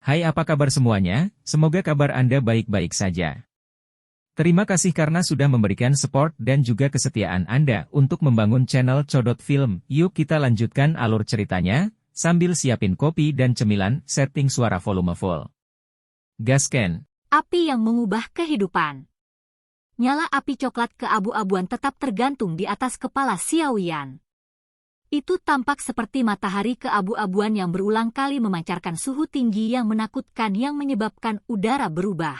Hai, apa kabar semuanya? Semoga kabar Anda baik-baik saja. Terima kasih karena sudah memberikan support dan juga kesetiaan Anda untuk membangun channel Codot Film. Yuk kita lanjutkan alur ceritanya, sambil siapin kopi dan cemilan, setting suara volume full. Gasken. Api yang mengubah kehidupan. Nyala api coklat keabu-abuan tetap tergantung di atas kepala Xiaoyan. Itu tampak seperti matahari keabu-abuan yang berulang kali memancarkan suhu tinggi yang menakutkan yang menyebabkan udara berubah.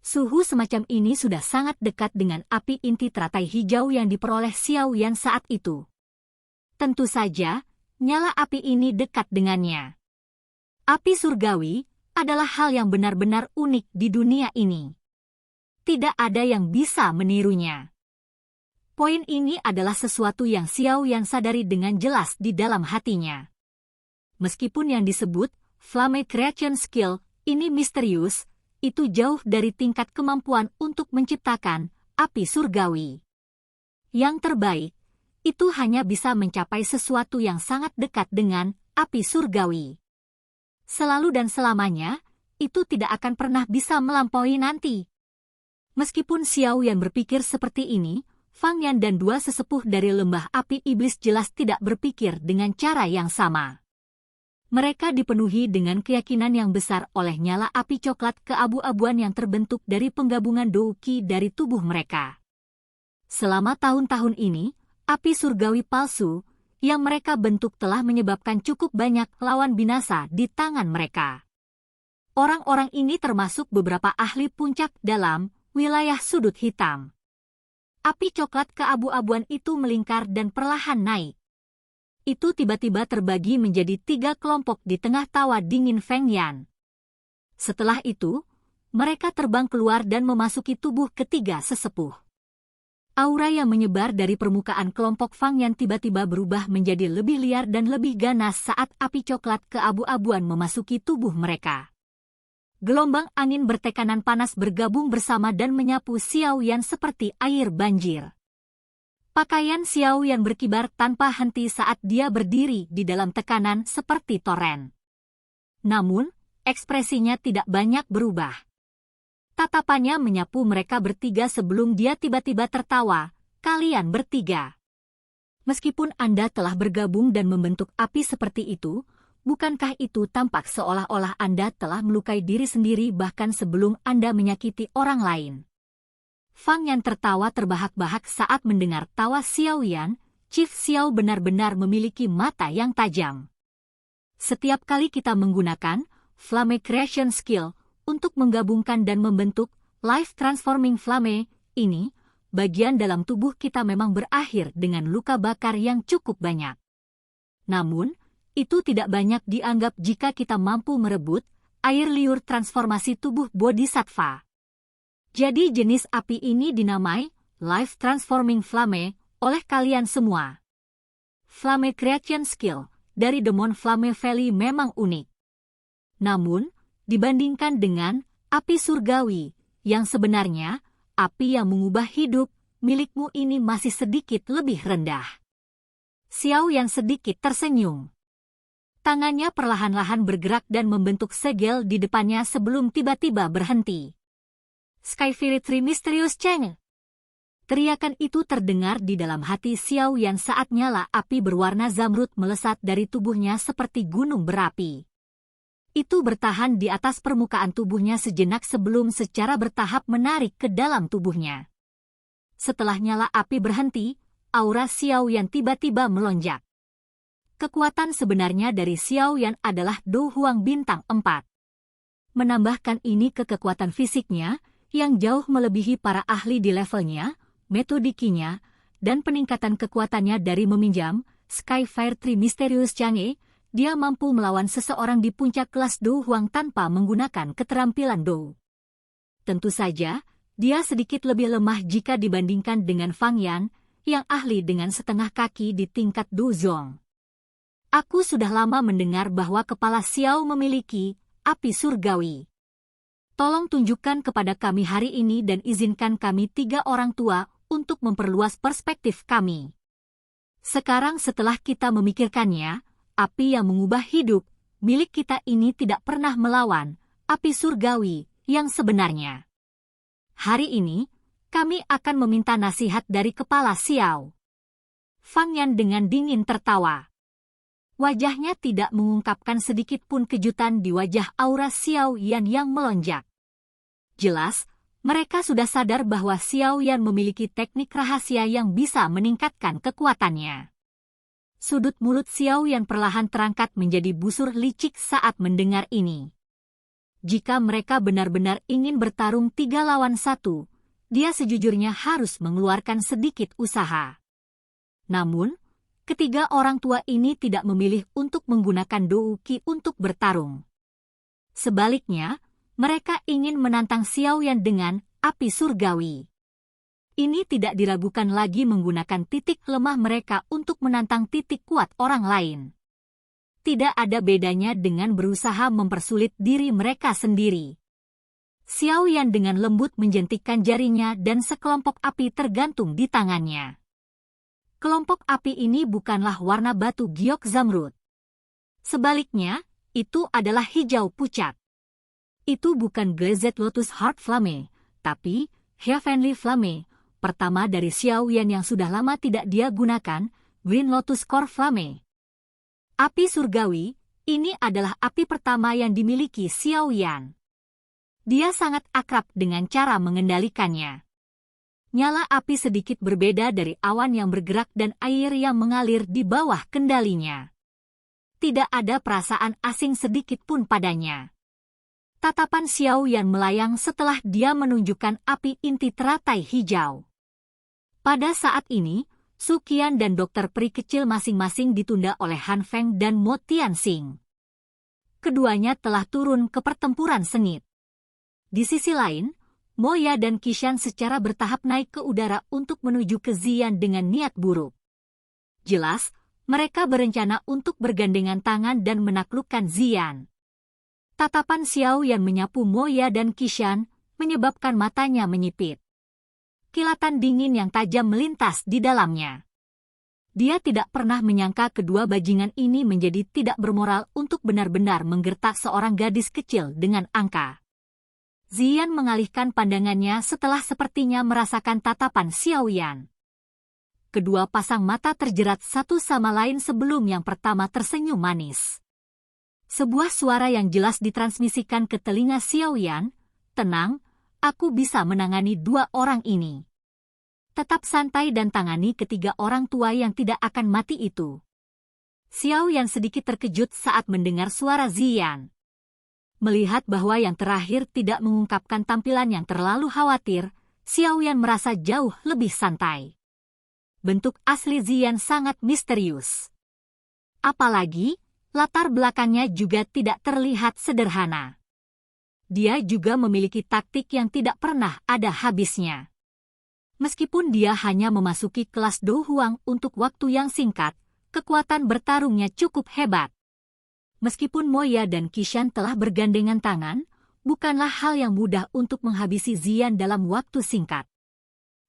Suhu semacam ini sudah sangat dekat dengan api inti teratai hijau yang diperoleh Xiaoyan saat itu. Tentu saja, nyala api ini dekat dengannya. Api surgawi adalah hal yang benar-benar unik di dunia ini. Tidak ada yang bisa menirunya. Poin ini adalah sesuatu yang Xiaoyan sadari dengan jelas di dalam hatinya. Meskipun yang disebut Flame Creation Skill ini misterius, itu jauh dari tingkat kemampuan untuk menciptakan api surgawi. Yang terbaik, itu hanya bisa mencapai sesuatu yang sangat dekat dengan api surgawi. Selalu dan selamanya, itu tidak akan pernah bisa melampaui nanti. Meskipun Xiaoyan berpikir seperti ini, Fang Yan dan dua sesepuh dari lembah api iblis jelas tidak berpikir dengan cara yang sama. Mereka dipenuhi dengan keyakinan yang besar oleh nyala api coklat keabu-abuan yang terbentuk dari penggabungan Douqi dari tubuh mereka. Selama tahun-tahun ini, api surgawi palsu yang mereka bentuk telah menyebabkan cukup banyak lawan binasa di tangan mereka. Orang-orang ini termasuk beberapa ahli puncak dalam wilayah sudut hitam. Api coklat keabu-abuan itu melingkar dan perlahan naik. Itu tiba-tiba terbagi menjadi 3 kelompok di tengah tawa dingin Feng Yan. Setelah itu, mereka terbang keluar dan memasuki tubuh ketiga sesepuh. Aura yang menyebar dari permukaan kelompok Fang Yan tiba-tiba berubah menjadi lebih liar dan lebih ganas saat api coklat keabu-abuan memasuki tubuh mereka. Gelombang angin bertekanan panas bergabung bersama dan menyapu Xiaoyan seperti air banjir. Pakaian Xiaoyan berkibar tanpa henti saat dia berdiri di dalam tekanan seperti toren. Namun, ekspresinya tidak banyak berubah. Tatapannya menyapu mereka bertiga sebelum dia tiba-tiba tertawa, "Kalian bertiga. Meskipun Anda telah bergabung dan membentuk api seperti itu, bukankah itu tampak seolah-olah Anda telah melukai diri sendiri bahkan sebelum Anda menyakiti orang lain?" Fang Yan tertawa terbahak-bahak saat mendengar tawa Xiaoyan. Chief Xiao benar-benar memiliki mata yang tajam. Setiap kali kita menggunakan Flame Creation Skill untuk menggabungkan dan membentuk Life Transforming Flame ini, bagian dalam tubuh kita memang berakhir dengan luka bakar yang cukup banyak. Namun, itu tidak banyak dianggap jika kita mampu merebut air liur transformasi tubuh Bodhisattva. Jadi jenis api ini dinamai Life Transforming Flame oleh kalian semua. Flame Creation Skill dari Demon Flame Valley memang unik. Namun, dibandingkan dengan api surgawi yang sebenarnya, api yang mengubah hidup milikmu ini masih sedikit lebih rendah. Xiaoyan sedikit tersenyum. Tangannya perlahan-lahan bergerak dan membentuk segel di depannya sebelum tiba-tiba berhenti. Sky Fairy Tree Mysterious Cheng. Teriakan itu terdengar di dalam hati Xiaoyan saat nyala api berwarna zamrud melesat dari tubuhnya seperti gunung berapi. Itu bertahan di atas permukaan tubuhnya sejenak sebelum secara bertahap menarik ke dalam tubuhnya. Setelah nyala api berhenti, aura Xiaoyan tiba-tiba melonjak. Kekuatan sebenarnya dari Xiaoyan adalah Do Huang Bintang 4. Menambahkan ini ke kekuatan fisiknya, yang jauh melebihi para ahli di levelnya, metodikinya, dan peningkatan kekuatannya dari meminjam Sky Fire Tree Mysterious Chang'e, dia mampu melawan seseorang di puncak kelas Do Huang tanpa menggunakan keterampilan Do. Tentu saja, dia sedikit lebih lemah jika dibandingkan dengan Fang Yan, yang ahli dengan setengah kaki di tingkat Do Zong. Aku sudah lama mendengar bahwa kepala Xiao memiliki api surgawi. Tolong tunjukkan kepada kami hari ini dan izinkan kami 3 orang tua untuk memperluas perspektif kami. Sekarang setelah kita memikirkannya, api yang mengubah hidup milik kita ini tidak pernah melawan api surgawi yang sebenarnya. Hari ini, kami akan meminta nasihat dari kepala Xiao. Fang Yan dengan dingin tertawa. Wajahnya tidak mengungkapkan sedikit pun kejutan di wajah aura Xiao Yan yang melonjak. Jelas, mereka sudah sadar bahwa Xiao Yan memiliki teknik rahasia yang bisa meningkatkan kekuatannya. Sudut mulut Xiao Yan perlahan terangkat menjadi busur licik saat mendengar ini. Jika mereka benar-benar ingin bertarung 3 lawan 1, dia sejujurnya harus mengeluarkan sedikit usaha. Namun, ketiga orang tua ini tidak memilih untuk menggunakan Douqi untuk bertarung. Sebaliknya, mereka ingin menantang Xiao Yan dengan api surgawi. Ini tidak diragukan lagi menggunakan titik lemah mereka untuk menantang titik kuat orang lain. Tidak ada bedanya dengan berusaha mempersulit diri mereka sendiri. Xiao Yan dengan lembut menjentikkan jarinya dan sekelompok api tergantung di tangannya. Kelompok api ini bukanlah warna batu giok zamrud. Sebaliknya, itu adalah hijau pucat. Itu bukan Glazed Lotus Heart Flame, tapi Heavenly Flame, pertama dari Xiao Yan yang sudah lama tidak dia gunakan, Green Lotus Core Flame. Api surgawi, ini adalah api pertama yang dimiliki Xiao Yan. Dia sangat akrab dengan cara mengendalikannya. Nyala api sedikit berbeda dari awan yang bergerak dan air yang mengalir di bawah kendalinya. Tidak ada perasaan asing sedikit pun padanya. Tatapan Xiao Yan melayang setelah dia menunjukkan api inti teratai hijau. Pada saat ini, Su Qian dan dokter peri kecil masing-masing ditunda oleh Han Feng dan Mo Tianxing. Keduanya telah turun ke pertempuran sengit. Di sisi lain, Moya dan Qishan secara bertahap naik ke udara untuk menuju ke Ziyan dengan niat buruk. Jelas, mereka berencana untuk bergandengan tangan dan menaklukkan Ziyan. Tatapan Xiao Yan menyapu Moya dan Qishan, menyebabkan matanya menyipit. Kilatan dingin yang tajam melintas di dalamnya. Dia tidak pernah menyangka kedua bajingan ini menjadi tidak bermoral untuk benar-benar menggertak seorang gadis kecil dengan angka. Ziyan mengalihkan pandangannya setelah sepertinya merasakan tatapan Xiao Yan. Kedua pasang mata terjerat satu sama lain sebelum yang pertama tersenyum manis. Sebuah suara yang jelas ditransmisikan ke telinga Xiao Yan, "Tenang, aku bisa menangani 2 orang ini. Tetap santai dan tangani ketiga orang tua yang tidak akan mati itu." Xiao Yan sedikit terkejut saat mendengar suara Ziyan. Melihat bahwa yang terakhir tidak mengungkapkan tampilan yang terlalu khawatir, Xiao Yan merasa jauh lebih santai. Bentuk asli Ziyan sangat misterius. Apalagi, latar belakangnya juga tidak terlihat sederhana. Dia juga memiliki taktik yang tidak pernah ada habisnya. Meskipun dia hanya memasuki kelas Do Huang untuk waktu yang singkat, kekuatan bertarungnya cukup hebat. Meskipun Moya dan Qishan telah bergandengan tangan, bukanlah hal yang mudah untuk menghabisi Ziyan dalam waktu singkat.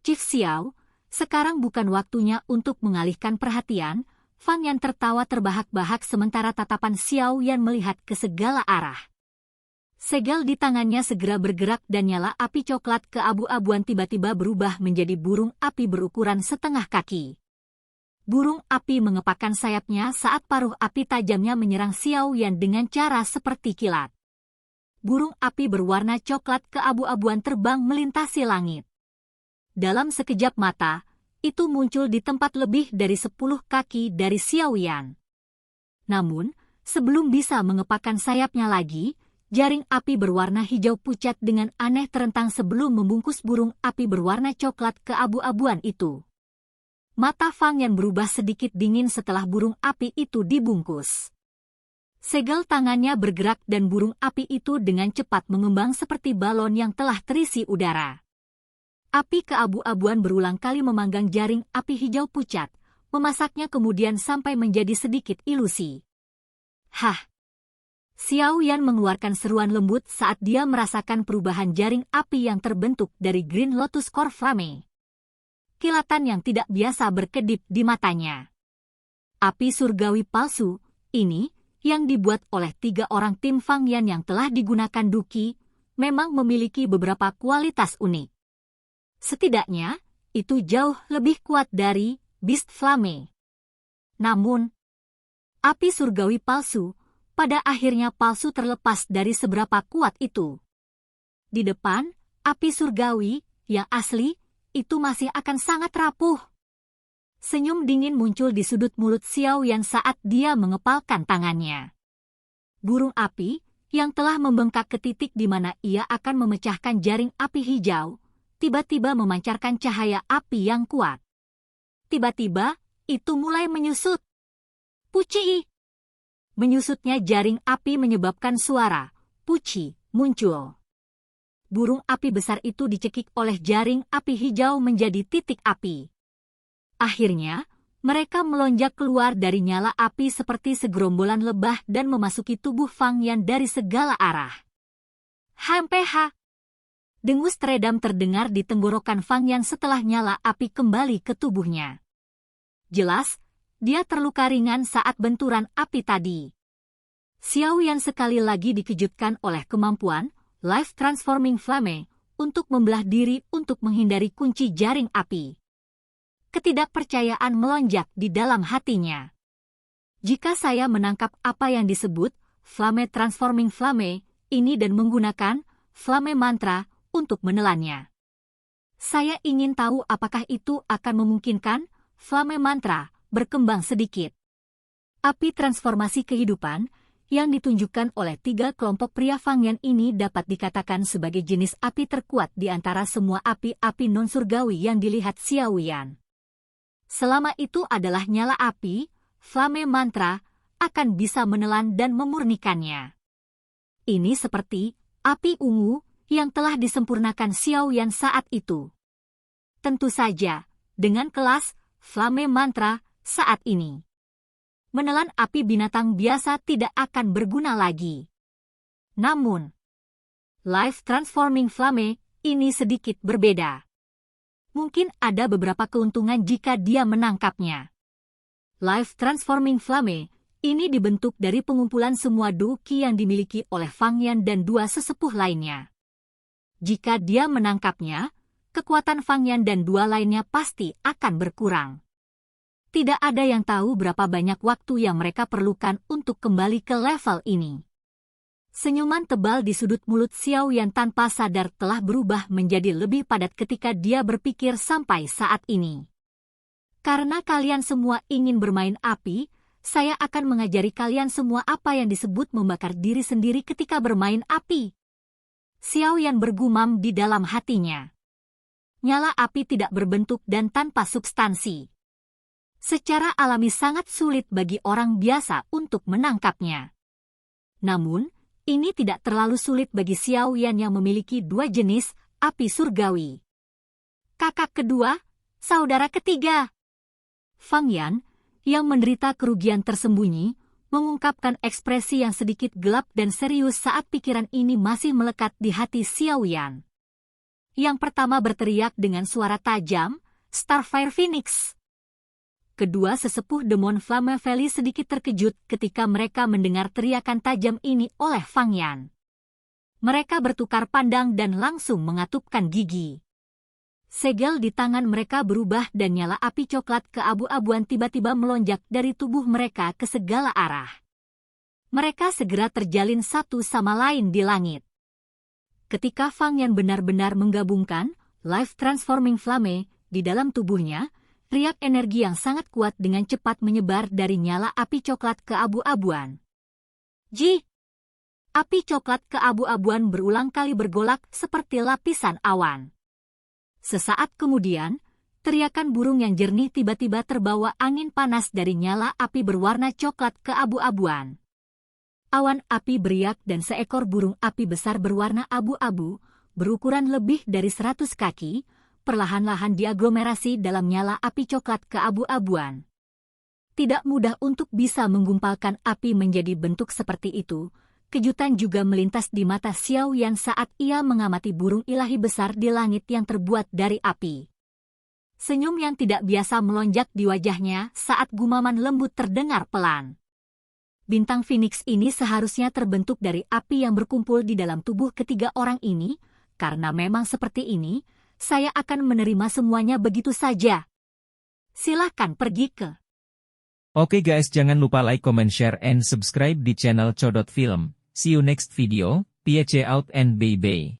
Chief Xiao, sekarang bukan waktunya untuk mengalihkan perhatian. Fang Yan tertawa terbahak-bahak sementara tatapan Xiao Yan melihat ke segala arah. Segel di tangannya segera bergerak dan nyala api coklat keabu-abuan tiba-tiba berubah menjadi burung api berukuran setengah kaki. Burung api mengepakkan sayapnya saat paruh api tajamnya menyerang Xiao Yan dengan cara seperti kilat. Burung api berwarna coklat keabu-abuan terbang melintasi langit. Dalam sekejap mata, itu muncul di tempat lebih dari 10 kaki dari Xiao Yan. Namun, sebelum bisa mengepakkan sayapnya lagi, jaring api berwarna hijau pucat dengan aneh terentang sebelum membungkus burung api berwarna coklat keabu-abuan itu. Mata Fang Yan berubah sedikit dingin setelah burung api itu dibungkus. Segel tangannya bergerak dan burung api itu dengan cepat mengembang seperti balon yang telah terisi udara. Api keabu-abuan berulang kali memanggang jaring api hijau pucat, memasaknya kemudian sampai menjadi sedikit ilusi. Hah! Xiao Yan mengeluarkan seruan lembut saat dia merasakan perubahan jaring api yang terbentuk dari Green Lotus Core Flame. Kilatan yang tidak biasa berkedip di matanya. Api surgawi palsu, ini, yang dibuat oleh 3 orang tim Fang Yan yang telah digunakan Duki, memang memiliki beberapa kualitas unik. Setidaknya, itu jauh lebih kuat dari Beast Flame. Namun, api surgawi palsu, pada akhirnya palsu terlepas dari seberapa kuat itu. Di depan, api surgawi, yang asli, itu masih akan sangat rapuh. Senyum dingin muncul di sudut mulut Xiao Yan saat dia mengepalkan tangannya. Burung api, yang telah membengkak ke titik di mana ia akan memecahkan jaring api hijau, tiba-tiba memancarkan cahaya api yang kuat. Tiba-tiba, itu mulai menyusut. Puci! Menyusutnya jaring api menyebabkan suara puci muncul. Burung api besar itu dicekik oleh jaring api hijau menjadi titik api. Akhirnya, mereka melonjak keluar dari nyala api seperti segerombolan lebah dan memasuki tubuh Fang Yan dari segala arah. HMPH! Dengus teredam terdengar di tenggorokan Fang Yan setelah nyala api kembali ke tubuhnya. Jelas, dia terluka ringan saat benturan api tadi. Xiao Yan sekali lagi dikejutkan oleh kemampuan Life Transforming Flame untuk membelah diri untuk menghindari kunci jaring api. Ketidakpercayaan melonjak di dalam hatinya. Jika saya menangkap apa yang disebut Flame Transforming Flame ini dan menggunakan Flame Mantra untuk menelannya, saya ingin tahu apakah itu akan memungkinkan Flame Mantra berkembang sedikit. Api transformasi kehidupan yang ditunjukkan oleh 3 kelompok pria Fang Yan ini dapat dikatakan sebagai jenis api terkuat di antara semua api-api non-surgawi yang dilihat Xiao Yan. Selama itu adalah nyala api, Flame Mantra akan bisa menelan dan memurnikannya. Ini seperti api ungu yang telah disempurnakan Xiao Yan saat itu. Tentu saja, dengan kelas Flame Mantra saat ini, menelan api binatang biasa tidak akan berguna lagi. Namun, Life Transforming Flame ini sedikit berbeda. Mungkin ada beberapa keuntungan jika dia menangkapnya. Life Transforming Flame ini dibentuk dari pengumpulan semua Duki yang dimiliki oleh Fang Yan dan 2 sesepuh lainnya. Jika dia menangkapnya, kekuatan Fang Yan dan 2 lainnya pasti akan berkurang. Tidak ada yang tahu berapa banyak waktu yang mereka perlukan untuk kembali ke level ini. Senyuman tebal di sudut mulut Xiao Yan tanpa sadar telah berubah menjadi lebih padat ketika dia berpikir sampai saat ini. Karena kalian semua ingin bermain api, saya akan mengajari kalian semua apa yang disebut membakar diri sendiri ketika bermain api. Xiao Yan bergumam di dalam hatinya. Nyala api tidak berbentuk dan tanpa substansi. Secara alami sangat sulit bagi orang biasa untuk menangkapnya. Namun, ini tidak terlalu sulit bagi Xiao Yan yang memiliki 2 jenis api surgawi. Kakak kedua, saudara ketiga. Fang Yan, yang menderita kerugian tersembunyi, mengungkapkan ekspresi yang sedikit gelap dan serius saat pikiran ini masih melekat di hati Xiao Yan. Yang pertama berteriak dengan suara tajam, Starfire Phoenix. Kedua sesepuh Demon Flame Valley sedikit terkejut ketika mereka mendengar teriakan tajam ini oleh Fang Yan. Mereka bertukar pandang dan langsung mengatupkan gigi. Segel di tangan mereka berubah dan nyala api coklat keabu-abuan tiba-tiba melonjak dari tubuh mereka ke segala arah. Mereka segera terjalin satu sama lain di langit. Ketika Fang Yan benar-benar menggabungkan Life Transforming Flame di dalam tubuhnya, riak energi yang sangat kuat dengan cepat menyebar dari nyala api coklat keabu-abuan. Ji! Api coklat keabu-abuan berulang kali bergolak seperti lapisan awan. Sesaat kemudian, teriakan burung yang jernih tiba-tiba terbawa angin panas dari nyala api berwarna coklat keabu-abuan. Awan api beriak dan seekor burung api besar berwarna abu-abu, berukuran lebih dari 100 kaki, perlahan-lahan diaglomerasi dalam nyala api coklat keabu-abuan. Tidak mudah untuk bisa menggumpalkan api menjadi bentuk seperti itu. Kejutan juga melintas di mata Xiao Yan saat ia mengamati burung ilahi besar di langit yang terbuat dari api. Senyum yang tidak biasa melonjak di wajahnya saat gumaman lembut terdengar pelan. Bintang Phoenix ini seharusnya terbentuk dari api yang berkumpul di dalam tubuh ketiga orang ini, karena memang seperti ini, saya akan menerima semuanya begitu saja. Silahkan pergi ke. Oke guys, jangan lupa like, comment, share, and subscribe di channel Codot Film. See you next video, peace out and bye-bye.